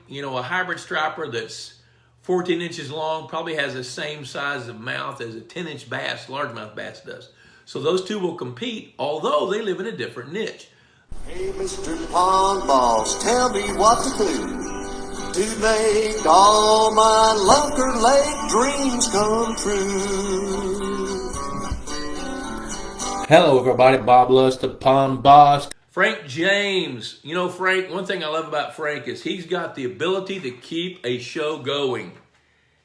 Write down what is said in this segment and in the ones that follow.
a hybrid striper that's 14 inches long probably has the same size of mouth as a 10-inch bass, largemouth bass does. So those two will compete, although they live in a different niche. Hey, Mr. Pond Boss, tell me what to do to make all my Lunker Lake dreams come true. Hello, everybody. Bob Lust, the Pond Boss. Frank James. Frank, one thing I love about Frank is he's got the ability to keep a show going.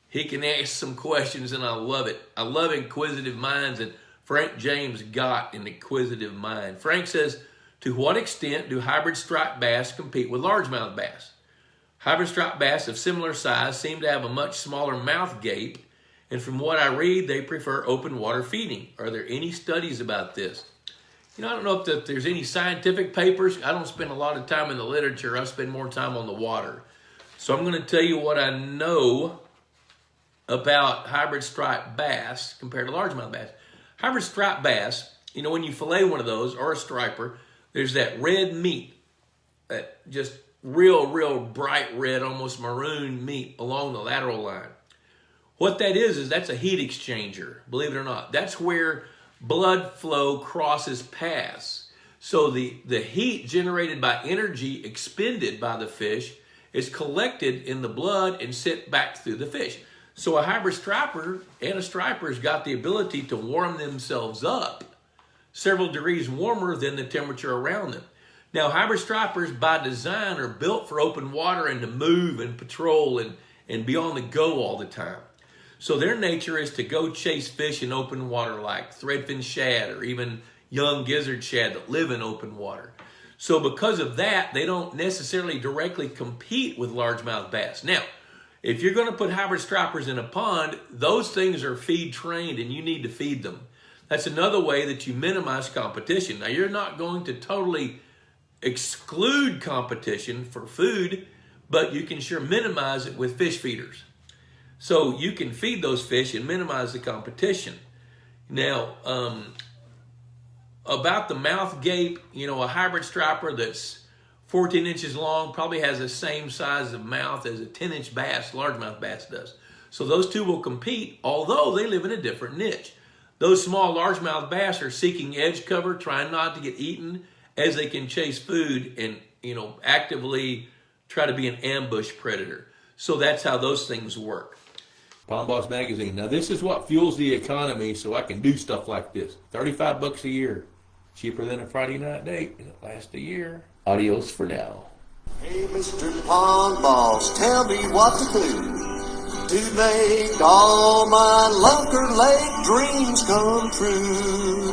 He can ask some questions, and I love it. I love inquisitive minds, and Frank James got an inquisitive mind. Frank says, to what extent do hybrid striped bass compete with largemouth bass? Hybrid striped bass of similar size seem to have a much smaller mouth gape, and from what I read, they prefer open water feeding. Are there any studies about this? I don't know if there's any scientific papers. I don't spend a lot of time in the literature. I spend more time on the water. So I'm going to tell you what I know about hybrid striped bass compared to largemouth bass. Hybrid striped bass, when you fillet one of those or a striper, there's that red meat, that just real bright red, almost maroon meat along the lateral line. What that is that's a heat exchanger, believe it or not. That's where blood flow crosses paths. So the heat generated by energy expended by the fish is collected in the blood and sent back through the fish. So a hybrid striper and a striper's got the ability to warm themselves up several degrees warmer than the temperature around them. Now, hybrid stripers by design are built for open water and to move and patrol and be on the go all the time. So their nature is to go chase fish in open water like threadfin shad or even young gizzard shad that live in open water. So because of that, they don't necessarily directly compete with largemouth bass. Now, if you're going to put hybrid stripers in a pond, those things are feed trained and you need to feed them. That's another way that you minimize competition. Now, you're not going to totally exclude competition for food, but you can sure minimize it with fish feeders. So you can feed those fish and minimize the competition. Now, about the mouth gape, a hybrid striper that's 14 inches long probably has the same size of mouth as a 10-inch bass, largemouth bass does. So those two will compete, although they live in a different niche. Those small largemouth bass are seeking edge cover, trying not to get eaten as they can chase food and, actively try to be an ambush predator. So that's how those things work. Pond Boss Magazine. Now, this is what fuels the economy, so I can do stuff like this. $35 a year. Cheaper than a Friday night date, and it lasts a year. Adios for now. Hey, Mr. Pond Boss, tell me what to do to make all my Lunker Lake dreams come true.